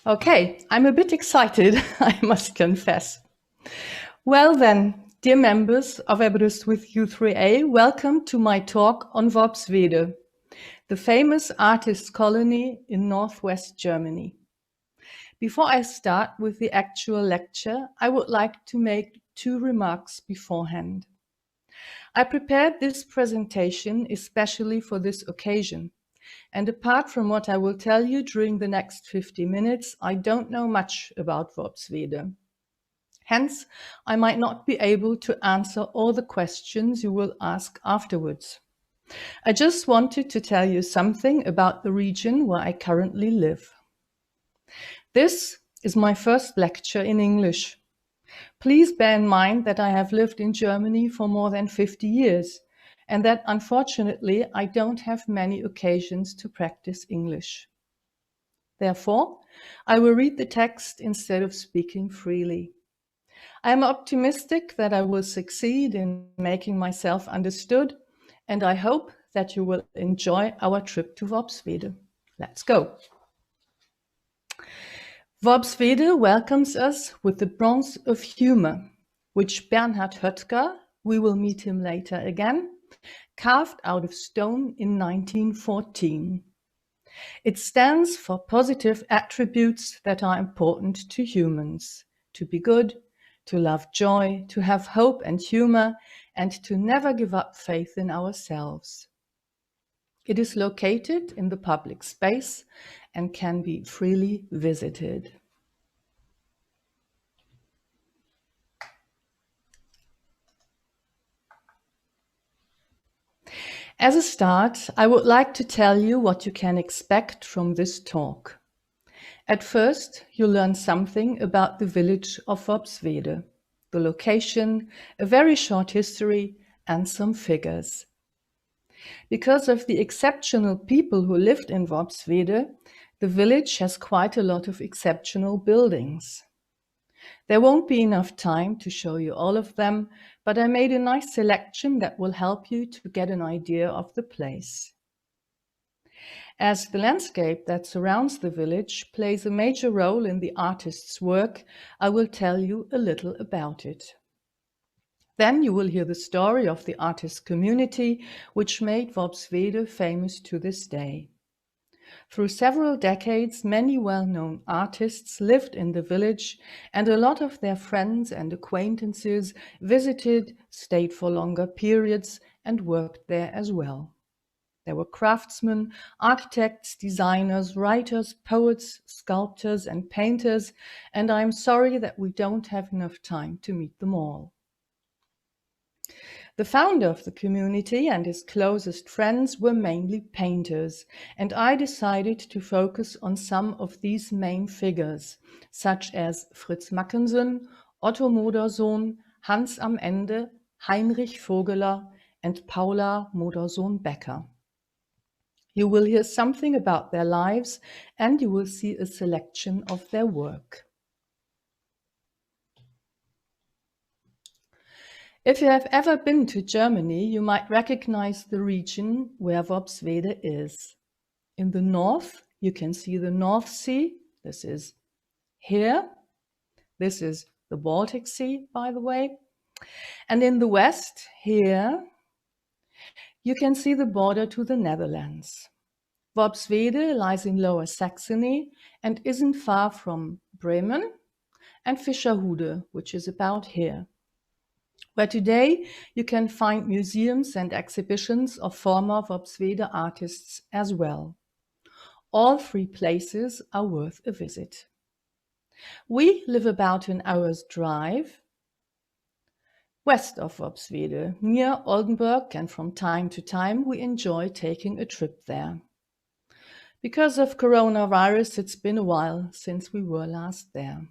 Okay, I'm a bit excited, I must confess. Well then, dear members of Everest with U3A, welcome to my talk on Worpswede, the famous artist colony in northwest Germany. Before I start with the actual lecture, I would like to make 2 remarks beforehand. I prepared this presentation especially for this occasion. And apart from what I will tell you during the next 50 minutes, I don't know much about Worpswede. Hence, I might not be able to answer all the questions you will ask afterwards. I just wanted to tell you something about the region where I currently live. This is my first lecture in English. Please bear in mind that I have lived in Germany for more than 50 years and that unfortunately I don't have many occasions to practice English. Therefore, I will read the text instead of speaking freely. I am optimistic that I will succeed in making myself understood, and I hope that you will enjoy our trip to Worpswede. Let's go. Worpswede welcomes us with the bronze of humor, which Bernhard Höttger, we will meet him later again, carved out of stone in 1914. It stands for positive attributes that are important to humans: to be good, to love joy, to have hope and humor, and to never give up faith in ourselves. It is located in the public space and can be freely visited. As a start, I would like to tell you what you can expect from this talk. At first, you'll learn something about the village of Worpswede, the location, a very short history, and some figures. Because of the exceptional people who lived in Worpswede, the village has quite a lot of exceptional buildings. There won't be enough time to show you all of them, but I made a nice selection that will help you to get an idea of the place. As the landscape that surrounds the village plays a major role in the artist's work, I will tell you a little about it. Then you will hear the story of the artist community, which made Worpswede famous to this day. Through several decades, many well-known artists lived in the village, and a lot of their friends and acquaintances visited, stayed for longer periods, and worked there as well. There were craftsmen, architects, designers, writers, poets, sculptors, and painters, and I'm sorry that we don't have enough time to meet them all. The founder of the community and his closest friends were mainly painters, and I decided to focus on some of these main figures, such as Fritz Mackinson, Ottomodazone, Hansen Enders, Heinrich Vogeler, and Paula Becker. You will hear something about their lives, and you will see a selection of their work. If you have ever been to Germany, you might recognize the region where Worpswede is. In the north, you can see the North Sea. This is here. This is the Baltic Sea, by the way. And in the west, here, you can see the border to the Netherlands. Worpswede lies in Lower Saxony and isn't far from Bremen and Fischerhude, which is about here, where today you can find museums and exhibitions of former Worpswede artists as well. All 3 places are worth a visit. We live about an hour's drive west of Worpswede, near Oldenburg, and from time to time we enjoy taking a trip there. Because of coronavirus, it's been a while since we were last there.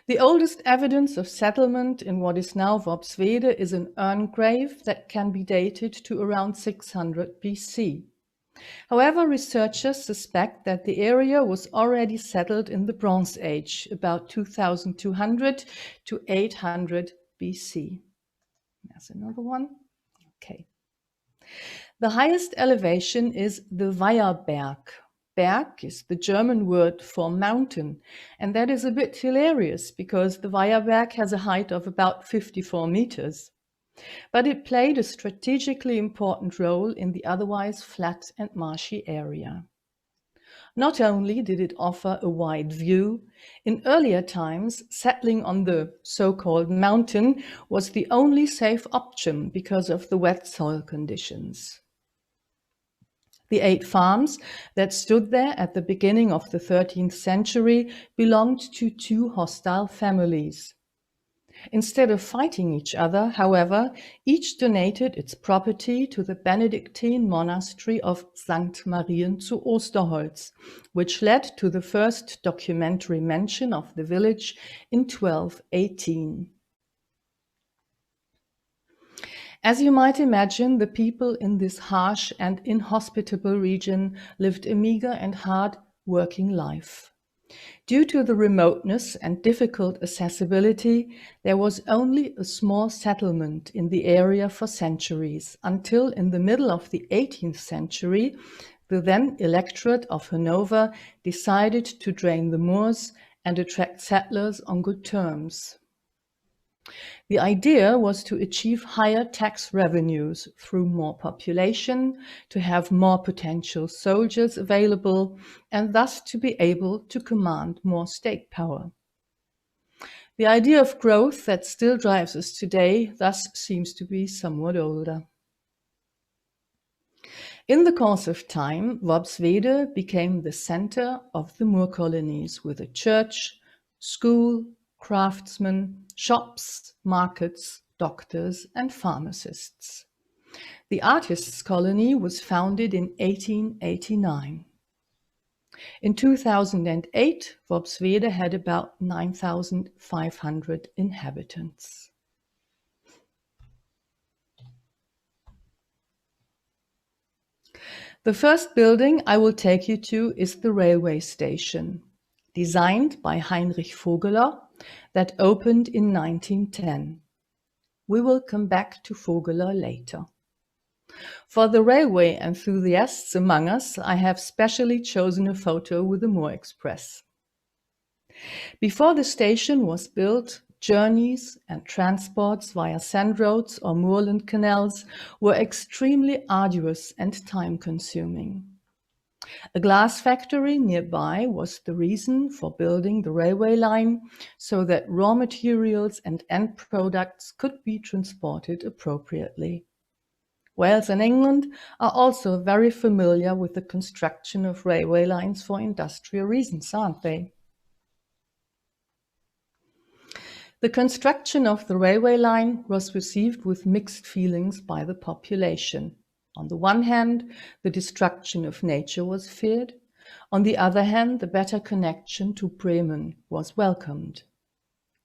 The oldest evidence of settlement in what is now Worpswede is an urn grave that can be dated to around 600 BC. However, researchers suspect that the area was already settled in the Bronze Age, about 2200 to 800 BC. There's another one. Okay. The highest elevation is the Weiherberg. Berg is the German word for mountain, and that is a bit hilarious because the Weiherberg has a height of about 54 meters. But it played a strategically important role in the otherwise flat and marshy area. Not only did it offer a wide view, in earlier times, settling on the so-called mountain was the only safe option because of the wet soil conditions. The 8 farms that stood there at the beginning of the 13th century belonged to 2 hostile families. Instead of fighting each other, however, each donated its property to the Benedictine monastery of St. Marien zu Osterholz, which led to the first documentary mention of the village in 1218. As you might imagine, the people in this harsh and inhospitable region lived a meager and hard working life. Due to the remoteness and difficult accessibility, there was only a small settlement in the area for centuries, until in the middle of the 18th century, the then electorate of Hanover decided to drain the moors and attract settlers on good terms. The idea was to achieve higher tax revenues through more population, to have more potential soldiers available, and thus to be able to command more state power. The idea of growth that still drives us today thus seems to be somewhat older. In the course of time, Worpswede became the center of the Moor colonies with a church, school, craftsmen, shops, markets, doctors, and pharmacists. The artists' colony was founded in 1889. In 2008, Worpswede had about 9,500 inhabitants. The first building I will take you to is the railway station, designed by Heinrich Vogeler, that opened in 1910. We will come back to Vogeler later. For the railway enthusiasts among us, I have specially chosen a photo with the Moor Express. Before the station was built, journeys and transports via sand roads or moorland canals were extremely arduous and time-consuming. A glass factory nearby was the reason for building the railway line so that raw materials and end products could be transported appropriately. Wales and England are also very familiar with the construction of railway lines for industrial reasons, aren't they? The construction of the railway line was received with mixed feelings by the population. On the one hand, the destruction of nature was feared. On the other hand, the better connection to Bremen was welcomed.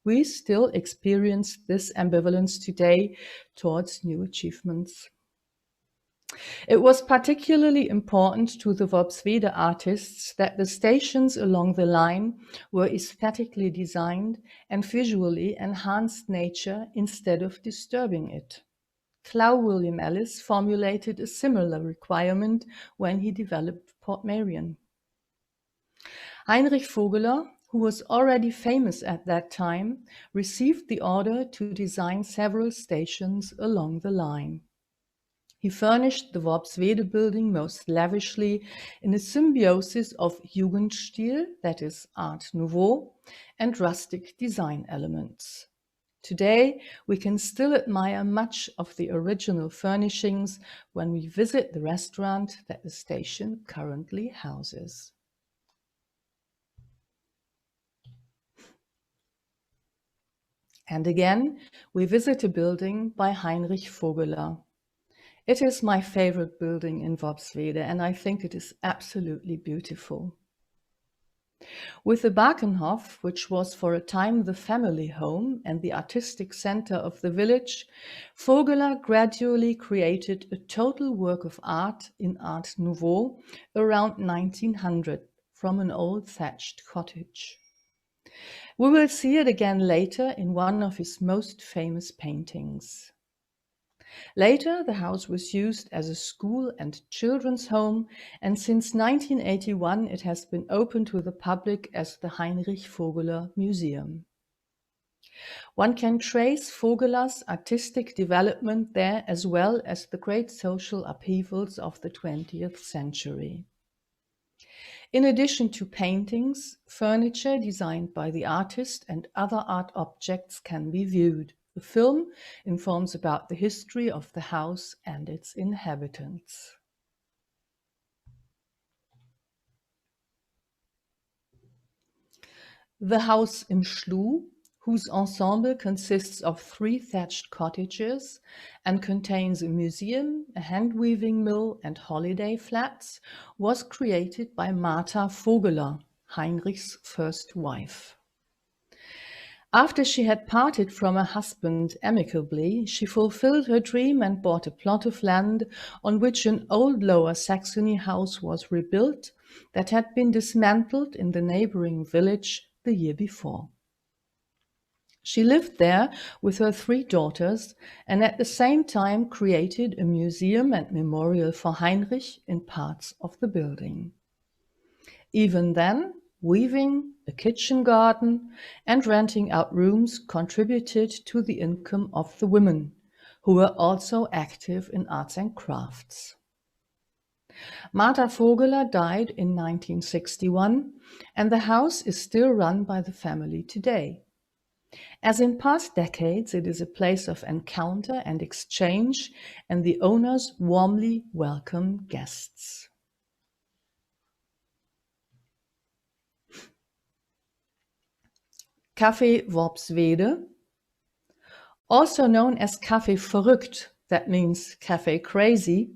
We still experience this ambivalence today towards new achievements. It was particularly important to the Worpswede artists that the stations along the line were aesthetically designed and visually enhanced nature instead of disturbing it. Clow William Ellis formulated a similar requirement when he developed Portmeirion. Heinrich Vogeler, who was already famous at that time, received the order to design several stations along the line. He furnished the Worpswede building most lavishly in a symbiosis of Jugendstil, that is Art Nouveau, and rustic design elements. Today, we can still admire much of the original furnishings when we visit the restaurant that the station currently houses. And again, we visit a building by Heinrich Vogeler. It is my favorite building in Worpswede, and I think it is absolutely beautiful. With the Bakkenhof, which was for a time the family home and the artistic center of the village, Vogeler gradually created a total work of art in Art Nouveau around 1900 from an old thatched cottage. We will see it again later in one of his most famous paintings. Later, the house was used as a school and children's home, and since 1981 it has been open to the public as the Heinrich Vogeler Museum. One can trace Vogeler's artistic development there as well as the great social upheavals of the 20th century. In addition to paintings, furniture designed by the artist and other art objects can be viewed. The film informs about the history of the house and its inhabitants. The house in Schlu, whose ensemble consists of 3 thatched cottages and contains a museum, a hand-weaving mill, and holiday flats, was created by Martha Vogeler, Heinrich's first wife. After she had parted from her husband amicably, she fulfilled her dream and bought a plot of land on which an old Lower Saxony house was rebuilt that had been dismantled in the neighboring village the year before. She lived there with her 3 daughters and at the same time created a museum and memorial for Heinrich in parts of the building. Even then, weaving, a kitchen garden, and renting out rooms contributed to the income of the women, who were also active in arts and crafts. Martha Vogeler died in 1961, and the house is still run by the family today. As in past decades, it is a place of encounter and exchange, and the owners warmly welcome guests. Café Worpswede, also known as Café Verruckt, that means Café Crazy,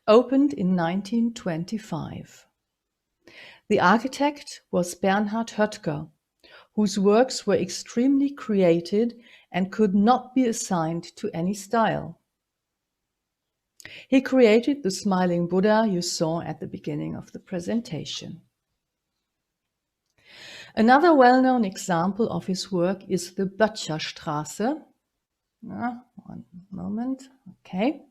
opened in 1925. The architect was Bernhard Höttger, whose works were extremely created and could not be assigned to any style. He created the smiling Buddha you saw at the beginning of the presentation. Another well-known example of his work is the Böttcherstraße. One moment, okay.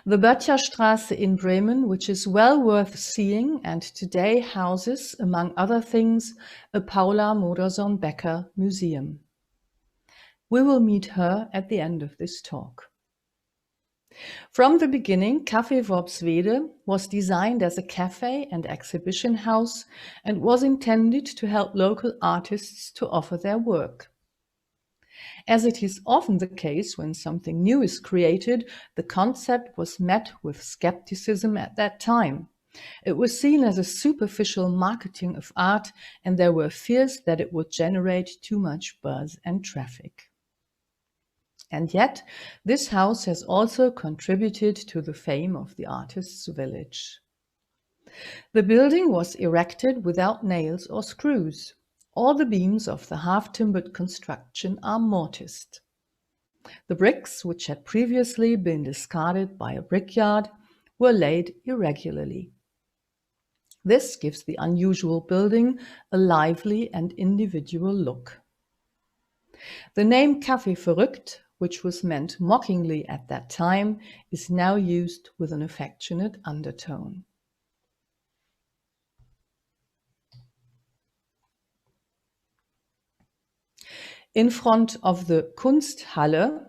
The Böttcherstraße in Bremen, which is well worth seeing and today houses, among other things, a Paula Morrison Becker museum. We will meet her at the end of this talk. From the beginning, Café Worpswede was designed as a cafe and exhibition house and was intended to help local artists to offer their work. As it is often the case when something new is created, the concept was met with skepticism at that time. It was seen as a superficial marketing of art, and there were fears that it would generate too much buzz and traffic. And yet, this house has also contributed to the fame of the artist's village. The building was erected without nails or screws. All the beams of the half-timbered construction are mortised. The bricks, which had previously been discarded by a brickyard, were laid irregularly. This gives the unusual building a lively and individual look. The name Café Verruckt, which was meant mockingly at that time, is now used with an affectionate undertone. In front of the Kunsthalle,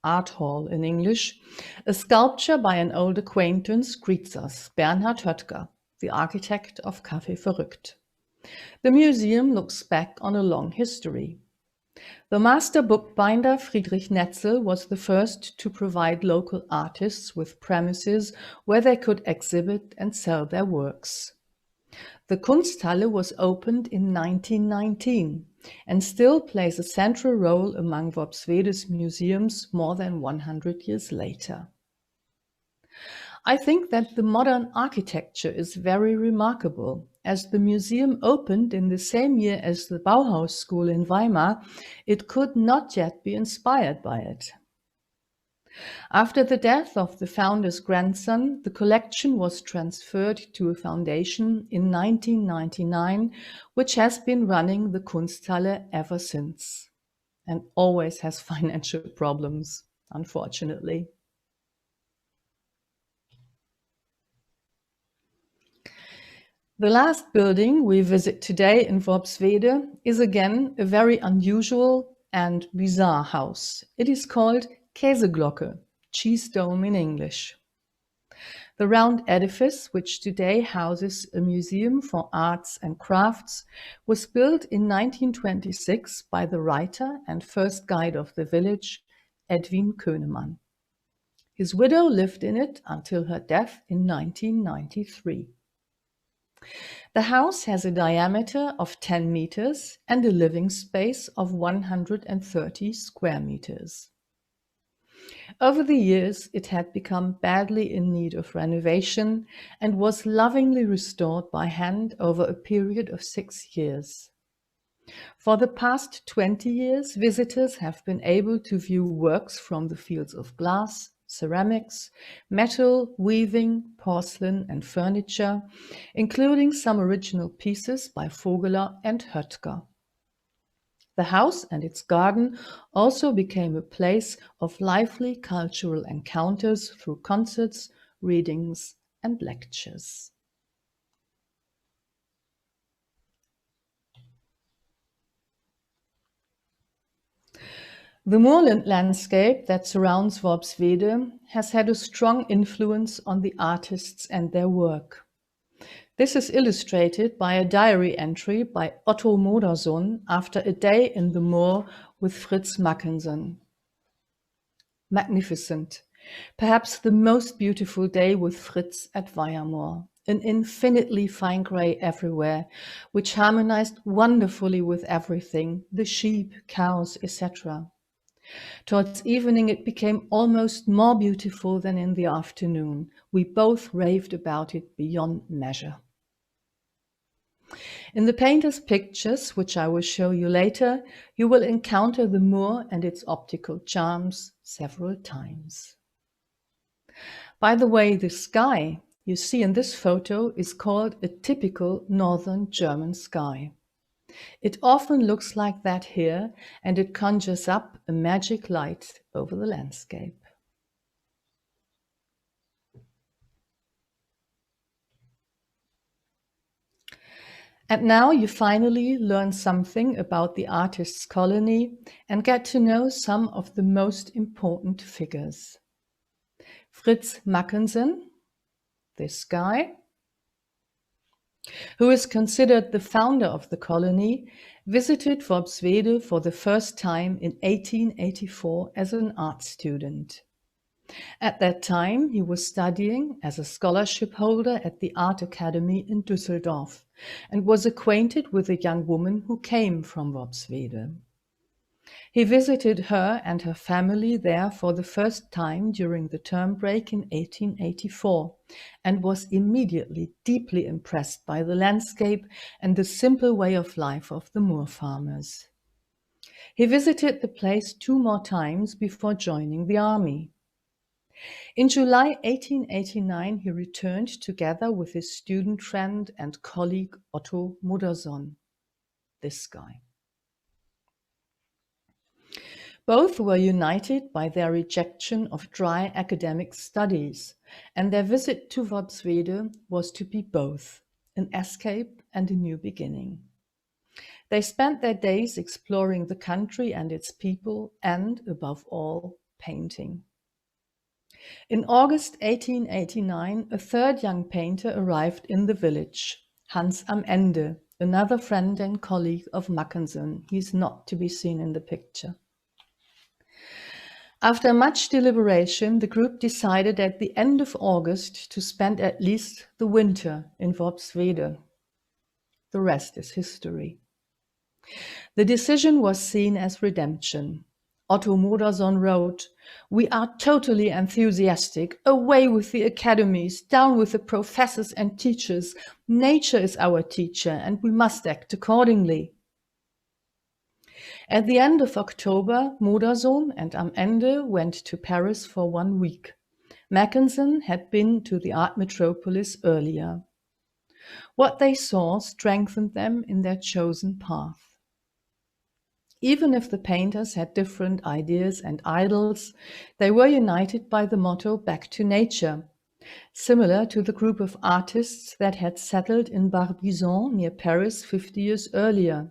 art hall in English, a sculpture by an old acquaintance greets us, Bernhard Höttger, the architect of Café Verruckt. The museum looks back on a long history. The master bookbinder Friedrich Netzel was the first to provide local artists with premises where they could exhibit and sell their works. The Kunsthalle was opened in 1919 and still plays a central role among Worpswede's museums more than 100 years later. I think that the modern architecture is very remarkable. As the museum opened in the same year as the Bauhaus School in Weimar, it could not yet be inspired by it. After the death of the founder's grandson, the collection was transferred to a foundation in 1999, which has been running the Kunsthalle ever since, and always has financial problems. unfortunately. The last building we visit today in Worpswede is again a very unusual and bizarre house. It is called Käseglocke, cheese dome in English. The round edifice, which today houses a museum for arts and crafts, was built in 1926 by the writer and first guide of the village, Edwin Könemann. His widow lived in it until her death in 1993. The house has a diameter of 10 meters and a living space of 130 square meters. Over the years, it had become badly in need of renovation and was lovingly restored by hand over a period of 6 years. For the past 20 years, visitors have been able to view works from the fields of glass, ceramics, metal, weaving, porcelain, and furniture, including some original pieces by Vogeler and Höttger. The house and its garden also became a place of lively cultural encounters through concerts, readings, and lectures. The moorland landscape that surrounds Worpswede has had a strong influence on the artists and their work. This is illustrated by a diary entry by Ottomodazone after a day in the moor with Fritz Mackinson. Magnificent. Perhaps the most beautiful day with Fritz at Weiermoor. An infinitely fine grey everywhere, which harmonized wonderfully with everything, the sheep, cows, etc. Towards evening it became almost more beautiful than in the afternoon. We both raved about it beyond measure. In the painter's pictures, which I will show you later, you will encounter the moor and its optical charms several times. By the way, the sky you see in this photo is called a typical northern German sky. It often looks like that here, and it conjures up a magic light over the landscape. And now you finally learn something about the artist's colony and get to know some of the most important figures. Fritz Mackinson, this guy, who is considered the founder of the colony, visited Worpswede for the first time in 1884 as an art student. At that time, he was studying as a scholarship holder at the Art Academy in Düsseldorf and was acquainted with a young woman who came from Worpswede. He visited her and her family there for the first time during the term break in 1884 and was immediately deeply impressed by the landscape and the simple way of life of the moor farmers. He visited the place 2 more times before joining the army. In July 1889, he returned together with his student friend and colleague Ottomodazone, this guy. Both were united by their rejection of dry academic studies, and their visit to Worpswede was to be both an escape and a new beginning. They spent their days exploring the country and its people and, above all, painting. In August 1889, a third young painter arrived in the village, Hansen Enders, another friend and colleague of Mackinson. He's not to be seen in the picture. After much deliberation, the group decided at the end of August to spend at least the winter in Worpswede. The rest is history. The decision was seen as redemption. Ottomodazone wrote, "We are totally enthusiastic. Away with the academies, down with the professors and teachers. Nature is our teacher, and we must act accordingly." At the end of October, Modazone and Enders went to Paris for 1 week. Mackinson had been to the art metropolis earlier. What they saw strengthened them in their chosen path. Even if the painters had different ideas and idols, they were united by the motto "Back to Nature," similar to the group of artists that had settled in Barbizon near Paris 50 years earlier,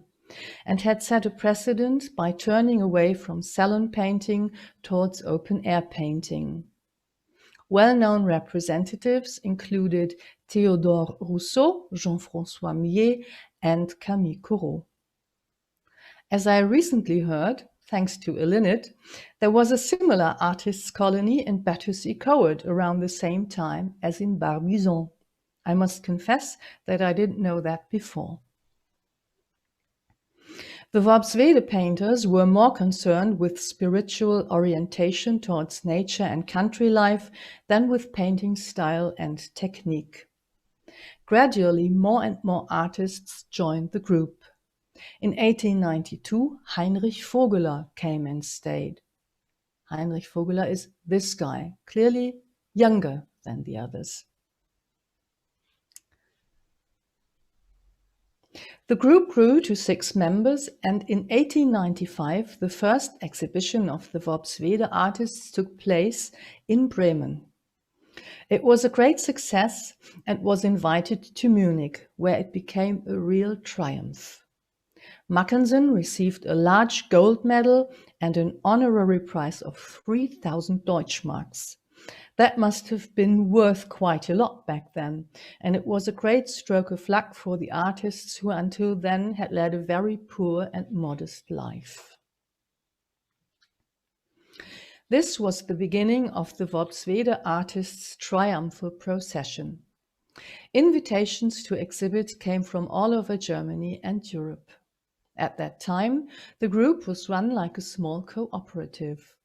and had set a precedent by turning away from salon painting towards open-air painting. Well-known representatives included Théodore Rousseau, Jean-François Millet, and Camille Corot. As I recently heard, thanks to Elinit, there was a similar artists' colony in Battersea-Coed around the same time as in Barbizon. I must confess that I didn't know that before. The Worpswede painters were more concerned with spiritual orientation towards nature and country life than with painting style and technique. Gradually, more and more artists joined the group. In 1892, Heinrich Vogeler came and stayed. Heinrich Vogeler is this guy, clearly younger than the others. The group grew to 6 members, and in 1895 the first exhibition of the Worpswede artists took place in Bremen. It was a great success and was invited to Munich, where it became a real triumph. Mackinson received a large gold medal and an honorary prize of 3,000 Deutschmarks. That must have been worth quite a lot back then, and it was a great stroke of luck for the artists who until then had led a very poor and modest life. This was the beginning of the Worpswede artists' triumphal procession. Invitations to exhibit came from all over Germany and Europe. At that time, the group was run like a small cooperative.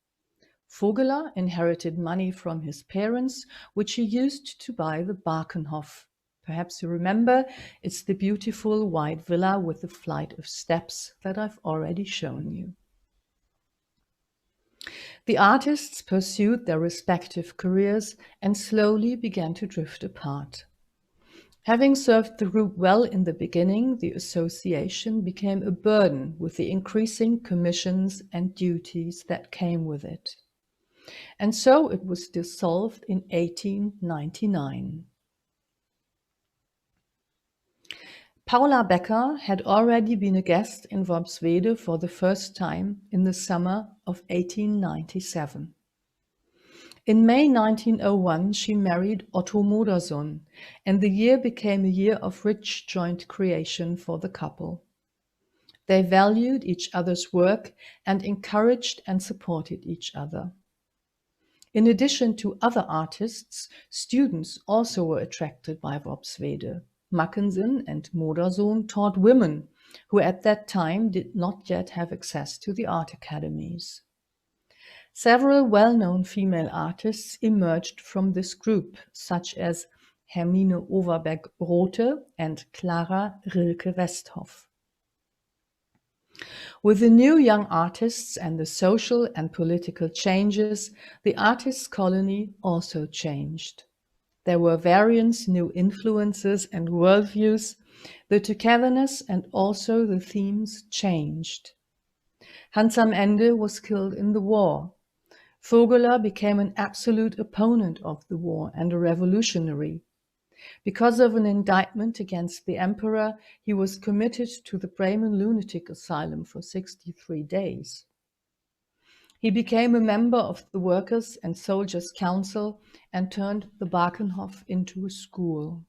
Vogeler inherited money from his parents, which he used to buy the Bakkenhof. Perhaps you remember, it's the beautiful white villa with the flight of steps that I've already shown you. The artists pursued their respective careers and slowly began to drift apart. Having served the group well in the beginning, the association became a burden with the increasing commissions and duties that came with it. And so it was dissolved in 1899. Paula Becker had already been a guest in Worpswede for the first time in the summer of 1897. In May 1901, she married Ottomodazone, and the year became a year of rich joint creation for the couple. They valued each other's work and encouraged and supported each other. In addition to other artists, students also were attracted by Worpswede. Mackinson and Modazone taught women, who at that time did not yet have access to the art academies. Several well-known female artists emerged from this group, such as Hermine Overberg-Rothe and Clara Rilke-Westhoff. With the new young artists and the social and political changes, the artists' colony also changed. There were various new influences and worldviews. The togetherness and also the themes changed. Hansen Enders was killed in the war. Vogeler became an absolute opponent of the war and a revolutionary. Because of an indictment against the emperor, he was committed to the Bremen lunatic asylum for 63 days. He became a member of the Workers' and Soldiers' Council and turned the Bakkenhof into a school.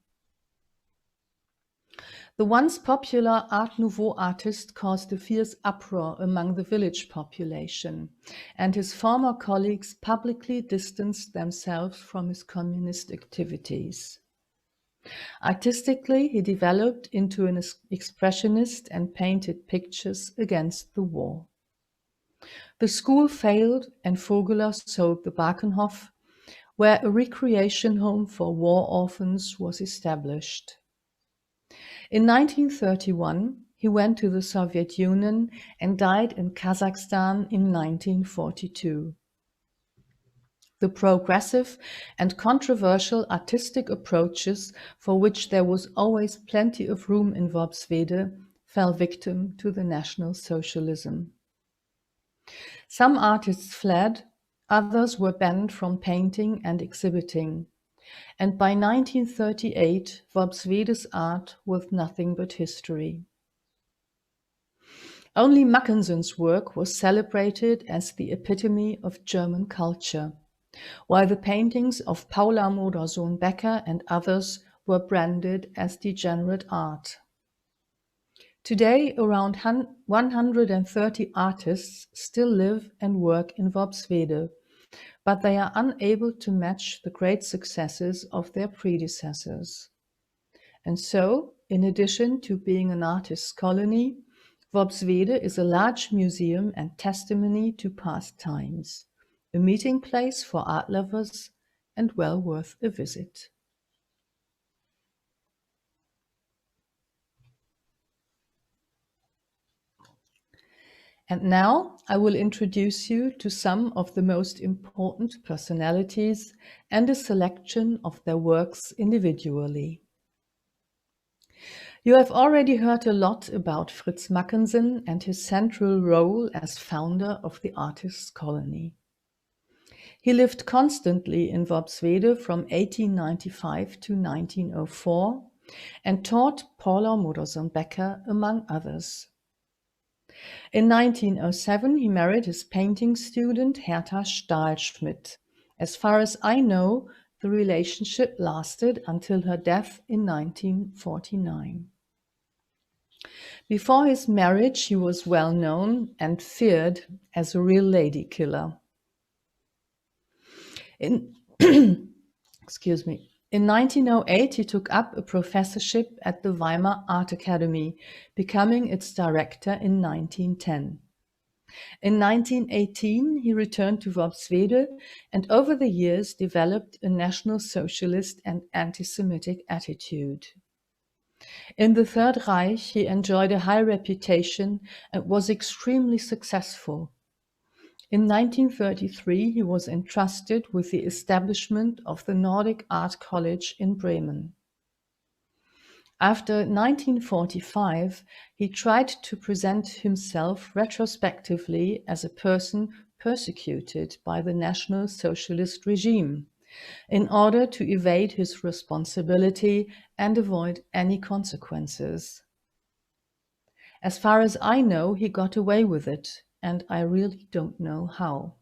The once popular Art Nouveau artist caused a fierce uproar among the village population, and his former colleagues publicly distanced themselves from his communist activities. Artistically, he developed into an expressionist and painted pictures against the war. The school failed and Vogeler sold the Bakkenhof, where a recreation home for war orphans was established. In 1931, he went to the Soviet Union and died in Kazakhstan in 1942. The progressive and controversial artistic approaches, for which there was always plenty of room in Worpswede, fell victim to the National Socialism. Some artists fled, others were banned from painting and exhibiting, and by 1938 Worpswede's art was nothing but history. Only Mackinson's work was celebrated as the epitome of German culture, while the paintings of Paula Morrison, Becker and others were branded as degenerate art. Today, around 130 artists still live and work in Worpswede, but they are unable to match the great successes of their predecessors. And so, in addition to being an artist's colony, Worpswede is a large museum and testimony to past times, a meeting place for art lovers and well worth a visit. And now I will introduce you to some of the most important personalities and a selection of their works individually. You have already heard a lot about Fritz Mackinson and his central role as founder of the artists' colony. He lived constantly in Worpswede from 1895 to 1904 and taught Paula Morrison Becker, among others. In 1907, he married his painting student Hertha Stahlschmidt. As far as I know, the relationship lasted until her death in 1949. Before his marriage, he was well known and feared as a real lady killer. In 1908, he took up a professorship at the Weimar Art Academy, becoming its director in 1910. In 1918, he returned to Worpswede and over the years developed a National Socialist and anti-Semitic attitude. In the Third Reich, he enjoyed a high reputation and was extremely successful. In 1933, he was entrusted with the establishment of the Nordic Art College in Bremen. After 1945, he tried to present himself retrospectively as a person persecuted by the National Socialist regime, in order to evade his responsibility and avoid any consequences. As far as I know, he got away with it, and I really don't know how.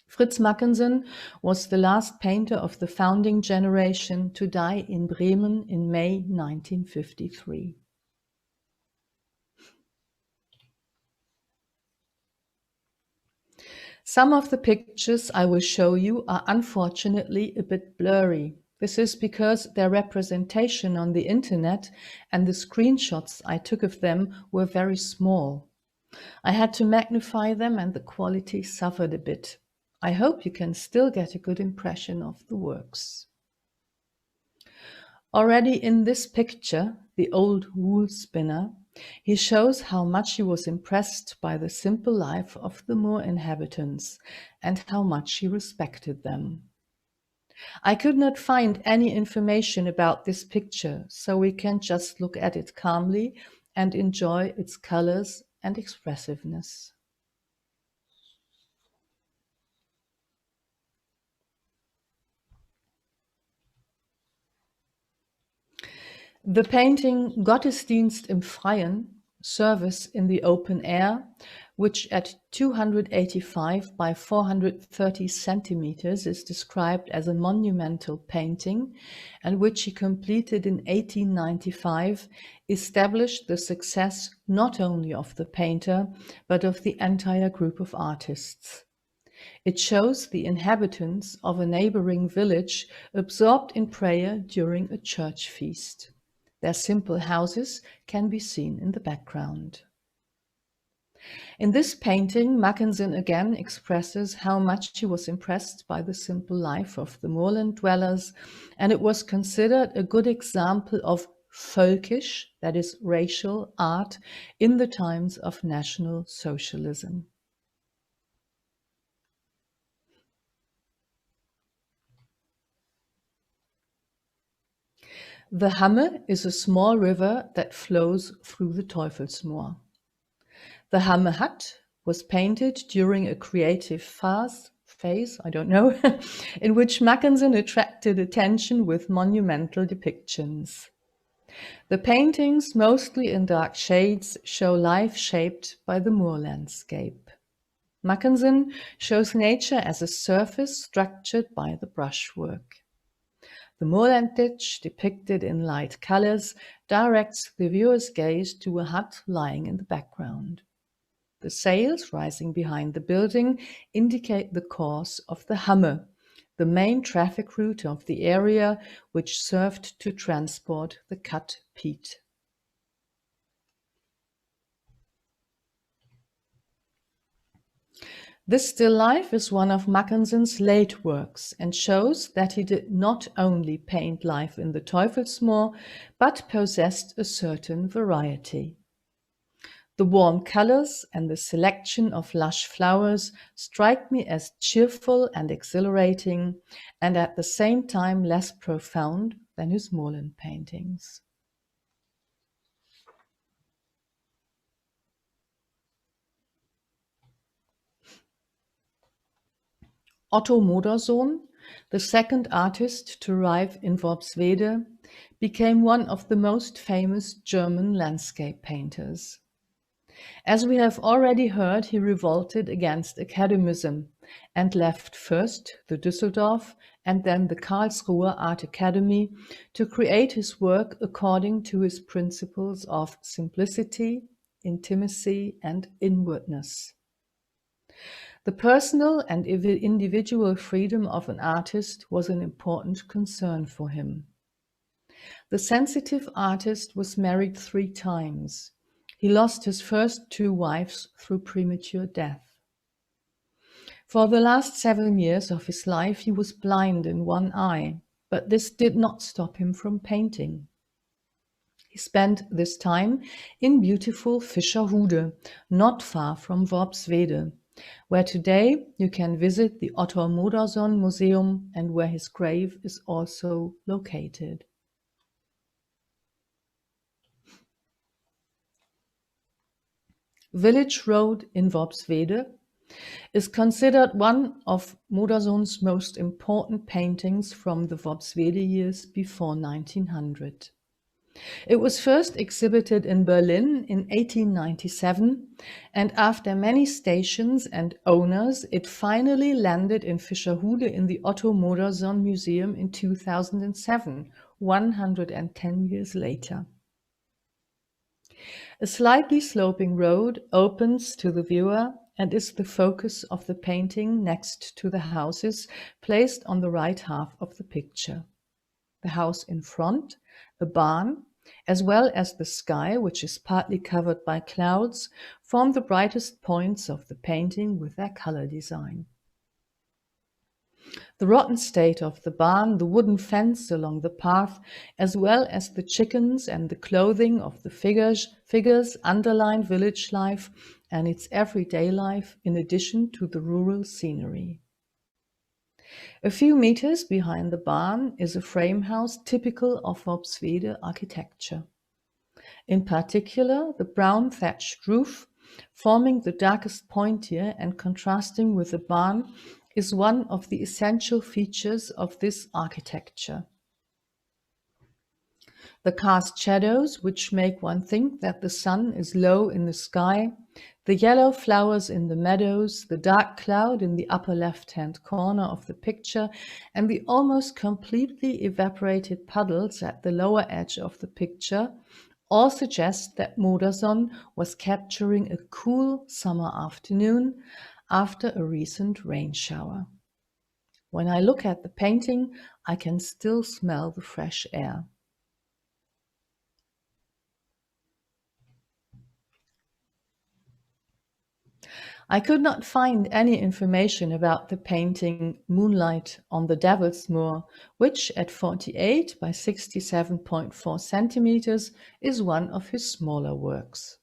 Fritz Mackinson was the last painter of the founding generation to die in Bremen in May 1953. Some of the pictures I will show you are unfortunately a bit blurry. This is because their representation on the internet and the screenshots I took of them were very small. I had to magnify them and the quality suffered a bit. I hope you can still get a good impression of the works. Already in this picture, the old wool spinner, he shows how much he was impressed by the simple life of the Moor inhabitants and how much he respected them. I could not find any information about this picture, so we can just look at it calmly and enjoy its colors and expressiveness. The painting Gottesdienst im Freien, Service in the Open Air, which at 285 by 430 centimeters is described as a monumental painting and which he completed in 1895, established the success not only of the painter, but of the entire group of artists. It shows the inhabitants of a neighboring village absorbed in prayer during a church feast. Their simple houses can be seen in the background. In this painting, Mackinson again expresses how much he was impressed by the simple life of the moorland dwellers, and it was considered a good example of völkisch, that is racial, art in the times of National Socialism. The Hamme is a small river that flows through the Devilsmoor. The Hammerhead, was painted during a creative phase, I don't know, in which Mackinson attracted attention with monumental depictions. The paintings, mostly in dark shades, show life shaped by the moor landscape. Mackinson shows nature as a surface structured by the brushwork. The moorland ditch, depicted in light colors, directs the viewer's gaze to a hut lying in the background. The sails rising behind the building indicate the course of the Hammer, the main traffic route of the area, which served to transport the cut peat. This still life is one of Mackinson's late works and shows that he did not only paint life in the Devilsmoor, but possessed a certain variety. The warm colors and the selection of lush flowers strike me as cheerful and exhilarating, and at the same time less profound than his moorland paintings. Ottomodazone, the second artist to arrive in Worpswede, became one of the most famous German landscape painters. As we have already heard, he revolted against academism and left first the Düsseldorf and then the Karlsruhe Art Academy to create his work according to his principles of simplicity, intimacy, and inwardness. The personal and individual freedom of an artist was an important concern for him. The sensitive artist was married 3 times. He lost his first 2 wives through premature death. For the last 7 years of his life, he was blind in one eye, but this did not stop him from painting. He spent this time in beautiful Fischerhude, not far from Worpswede, where today you can visit the Ottomodazone Museum and where his grave is also located. Village Road in Worpswede is considered one of Modazone's most important paintings from the Worpswede years before 1900. It was first exhibited in Berlin in 1897, and after many stations and owners, it finally landed in Fischerhude in the Ottomodazone Museum in 2007, 110 years later. A slightly sloping road opens to the viewer and is the focus of the painting next to the houses placed on the right half of the picture. The house in front, a barn, as well as the sky, which is partly covered by clouds, form the brightest points of the painting with their color design. The rotten state of the barn, the wooden fence along the path, as well as the chickens and the clothing of the figures underline village life and its everyday life in addition to the rural scenery. A few meters behind the barn is a frame house typical of Worpswede architecture. In particular, the brown thatched roof, forming the darkest point here and contrasting with the barn, is one of the essential features of this architecture. The cast shadows, which make one think that the sun is low in the sky, the yellow flowers in the meadows, the dark cloud in the upper left-hand corner of the picture, and the almost completely evaporated puddles at the lower edge of the picture all suggest that Modazone was capturing a cool summer afternoon after a recent rain shower. When I look at the painting, I can still smell the fresh air. I could not find any information about the painting Moonlight on the Devilsmoor, which at 48 by 67.4 centimeters is one of his smaller works.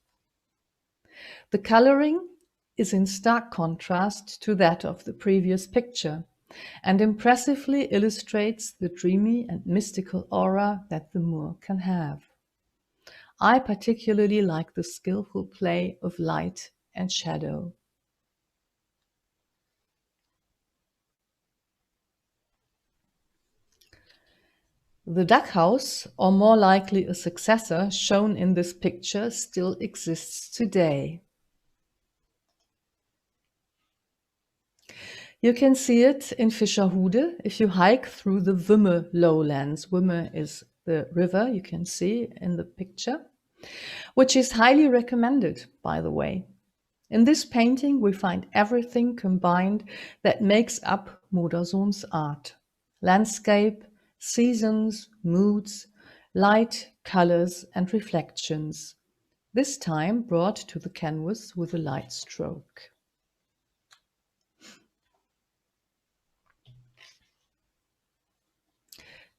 The coloring is in stark contrast to that of the previous picture and impressively illustrates the dreamy and mystical aura that the moor can have. I particularly like the skillful play of light and shadow. The duck house, or more likely a successor, shown in this picture still exists today. You can see it in Fischerhude if you hike through the Wümme lowlands. Wümme is the river you can see in the picture, which is highly recommended, by the way. In this painting, we find everything combined that makes up Modersohn's art: landscape, seasons, moods, light, colors, and reflections, this time brought to the canvas with a light stroke.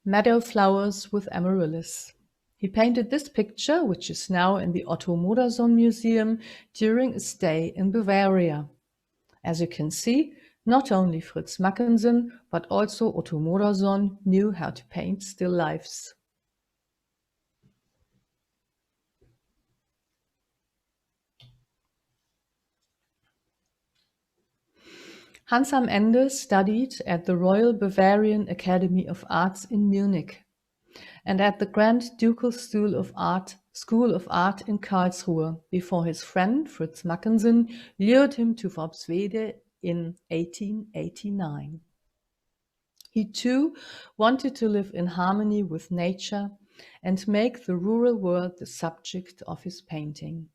Meadow flowers with amaryllis. He painted this picture, which is now in the Ottomodazone Museum, during a stay in Bavaria. As you can see, not only Fritz Mackinson, but also Ottomodazone knew how to paint still lifes. Hansen Enders studied at the Royal Bavarian Academy of Arts in Munich and at the Grand Ducal School of Art in Karlsruhe before his friend Fritz Mackinson lured him to Worpswede in 1889. He too wanted to live in harmony with nature and make the rural world the subject of his painting.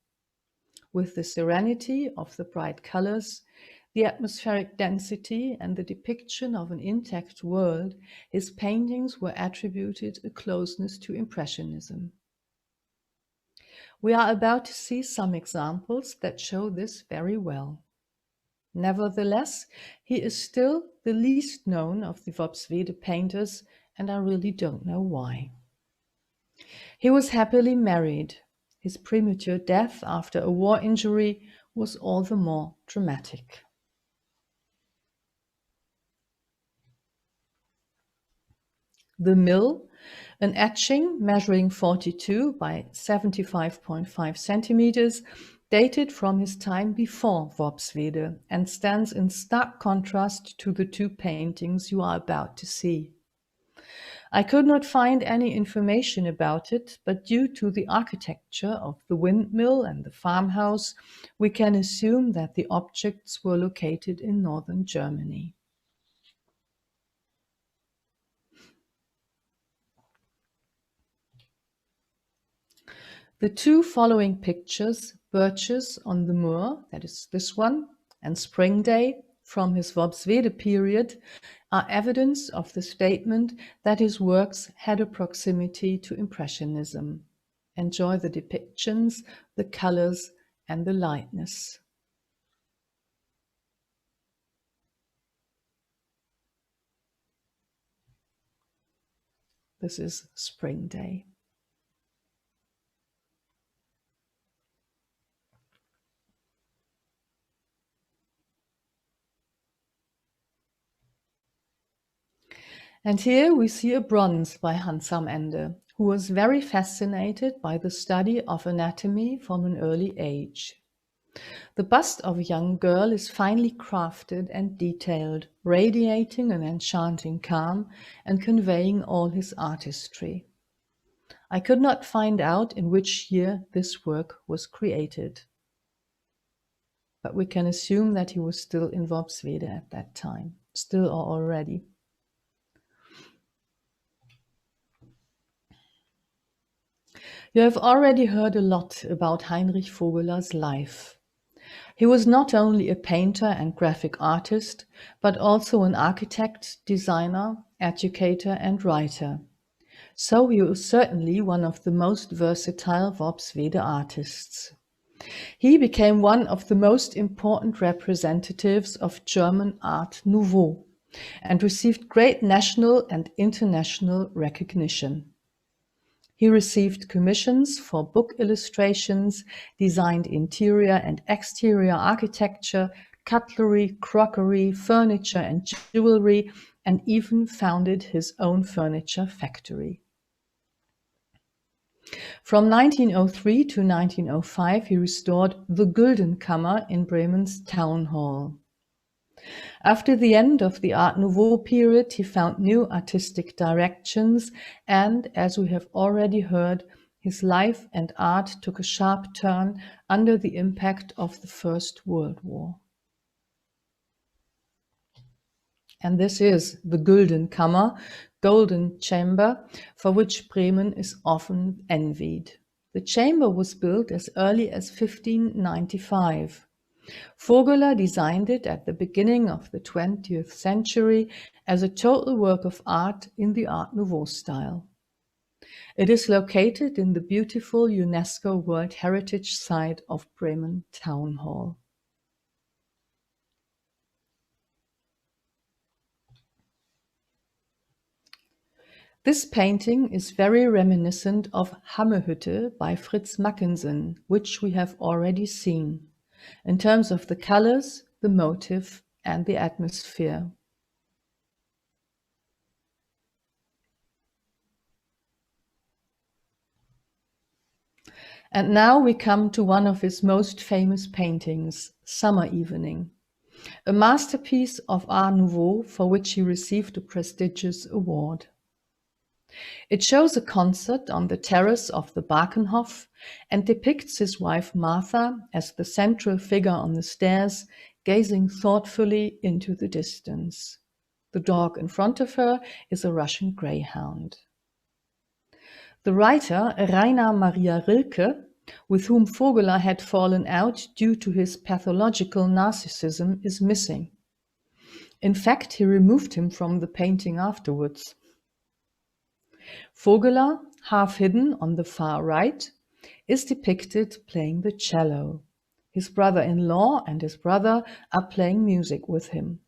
With the serenity of the bright colors, the atmospheric density, and the depiction of an intact world, his paintings were attributed a closeness to Impressionism. We are about to see some examples that show this very well. Nevertheless, he is still the least known of the Worpswede painters, and I really don't know why. He was happily married. His premature death after a war injury was all the more dramatic. The Mill, an etching measuring 42 by 75.5 centimeters, dated from his time before Worpswede and stands in stark contrast to the two paintings you are about to see. I could not find any information about it, but due to the architecture of the windmill and the farmhouse, we can assume that the objects were located in northern Germany. The two following pictures, Birches on the Moor, that is this one, and Spring Day from his Worpswede period, are evidence of the statement that his works had a proximity to Impressionism. Enjoy the depictions, the colors, and the lightness. This is Spring Day. And here we see a bronze by Hansen Enders, who was very fascinated by the study of anatomy from an early age. The bust of a young girl is finely crafted and detailed, radiating an enchanting calm and conveying all his artistry. I could not find out in which year this work was created, but we can assume that he was still in Worpswede at that time, still or already. You have already heard a lot about Heinrich Vogeler's life. He was not only a painter and graphic artist, but also an architect, designer, educator, and writer. So he was certainly one of the most versatile Worpswede artists. He became one of the most important representatives of German Art Nouveau and received great national and international recognition. He received commissions for book illustrations, designed interior and exterior architecture, cutlery, crockery, furniture and jewelry, and even founded his own furniture factory. From 1903 to 1905, he restored the Guldenkammer in Bremen's town hall. After the end of the Art Nouveau period, he found new artistic directions, and as we have already heard, his life and art took a sharp turn under the impact of the First World War. And this is the Gulden Kammer, golden chamber, for which Bremen is often envied. The chamber was built as early as 1595. Vogeler designed it at the beginning of the 20th century as a total work of art in the Art Nouveau style. It is located in the beautiful UNESCO World Heritage Site of Bremen Town Hall. This painting is very reminiscent of Hammerhead by Fritz Mackinson, which we have already seen, in terms of the colors, the motive, and the atmosphere. And now we come to one of his most famous paintings, Summer Evening, a masterpiece of Art Nouveau for which he received a prestigious award. It shows a concert on the terrace of the Bakkenhof and depicts his wife Martha as the central figure on the stairs, gazing thoughtfully into the distance. The dog in front of her is a Russian greyhound. The writer Rainer Maria Rilke, with whom Vogeler had fallen out due to his pathological narcissism, is missing. In fact, he removed him from the painting afterwards. Vogeler, half hidden on the far right, is depicted playing the cello. His brother-in-law and his brother are playing music with him.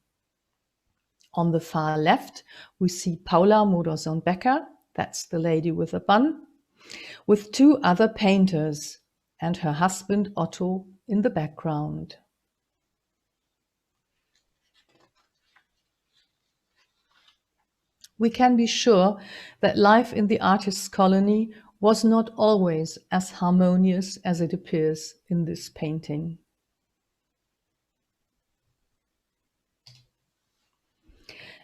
On the far left, we see Paula Modersohn Becker, that's the lady with a bun, with two other painters and her husband Otto in the background. We can be sure that life in the artist's colony was not always as harmonious as it appears in this painting.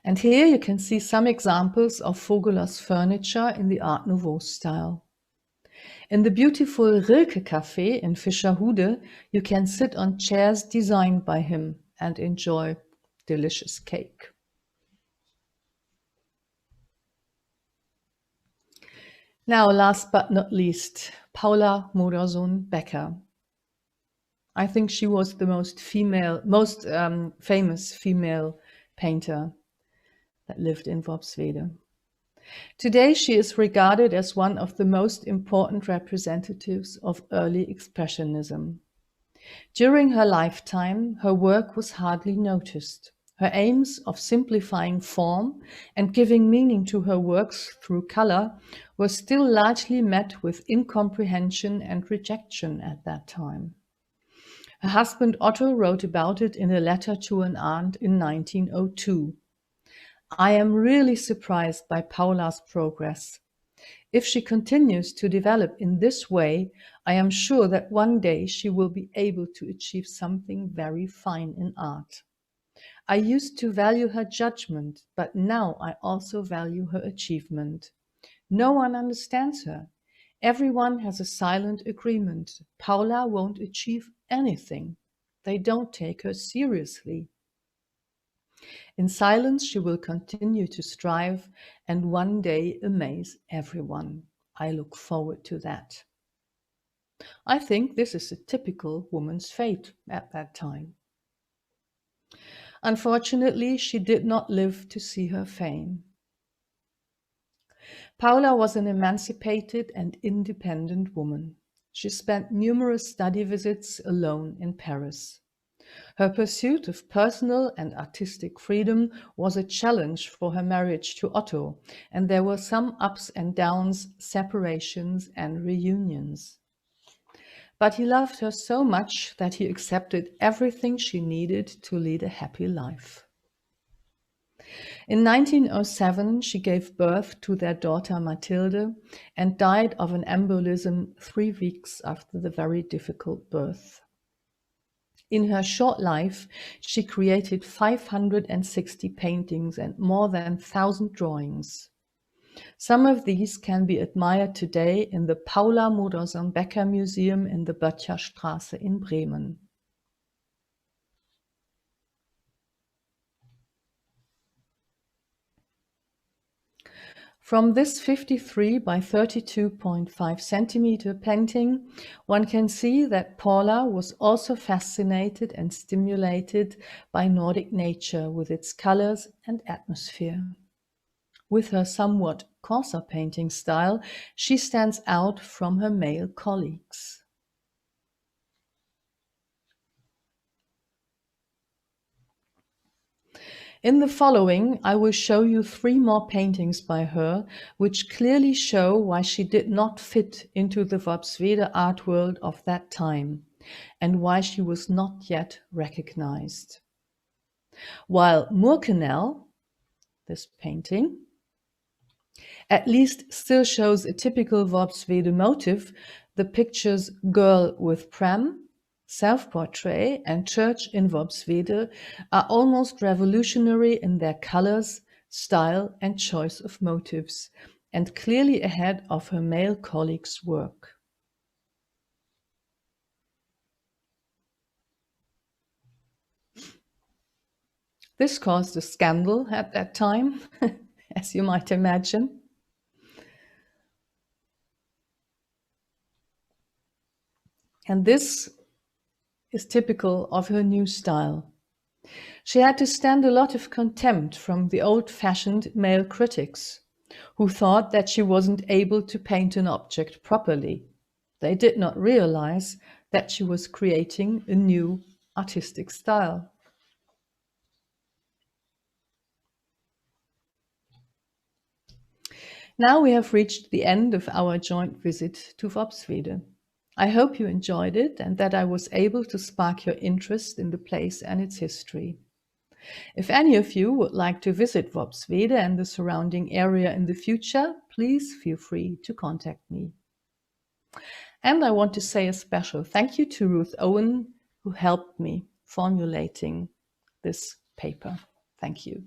And here you can see some examples of Vogeler's furniture in the Art Nouveau style. In the beautiful Rilke Café in Fischerhude, you can sit on chairs designed by him and enjoy delicious cake. Now, last but not least, Paula Modersohn Becker. I think she was the most famous female painter that lived in Worpswede. Today, she is regarded as one of the most important representatives of early Expressionism. During her lifetime, her work was hardly noticed. Her aims of simplifying form and giving meaning to her works through color were still largely met with incomprehension and rejection at that time. Her husband Otto wrote about it in a letter to an aunt in 1902. I am really surprised by Paula's progress. If she continues to develop in this way, I am sure that one day she will be able to achieve something very fine in art. I used to value her judgment, but now I also value her achievement. No one understands her. Everyone has a silent agreement. Paula won't achieve anything. They don't take her seriously. In silence, she will continue to strive and one day amaze everyone. I look forward to that. I think this is a typical woman's fate at that time. Unfortunately, she did not live to see her fame. Paula was an emancipated and independent woman. She spent numerous study visits alone in Paris. Her pursuit of personal and artistic freedom was a challenge for her marriage to Otto, and there were some ups and downs, separations and reunions. But he loved her so much that he accepted everything she needed to lead a happy life. In 1907, she gave birth to their daughter Mathilde and died of an embolism 3 weeks after the very difficult birth. In her short life, she created 560 paintings and more than 1,000 drawings. Some of these can be admired today in the Paula Modersohn Becker Museum in the Böttcherstraße in Bremen. From this 53 by 32.5 centimeter painting, one can see that Paula was also fascinated and stimulated by Nordic nature with its colors and atmosphere. With her somewhat coarser painting style, she stands out from her male colleagues. In the following, I will show you 3 more paintings by her, which clearly show why she did not fit into the Worpswede art world of that time, and why she was not yet recognized. While Murkenel, this painting, at least still shows a typical Worpswede motive, the pictures Girl with Pram, Self-Portrait and Church in Worpswede are almost revolutionary in their colors, style and choice of motives, and clearly ahead of her male colleagues' work. This caused a scandal at that time, as you might imagine. And this is typical of her new style. She had to stand a lot of contempt from the old-fashioned male critics, who thought that she wasn't able to paint an object properly. They did not realize that she was creating a new artistic style. Now we have reached the end of our joint visit to Worpswede. I hope you enjoyed it and that I was able to spark your interest in the place and its history. If any of you would like to visit Worpswede and the surrounding area in the future, please feel free to contact me. And I want to say a special thank you to Ruth Owen, who helped me formulating this paper. Thank you.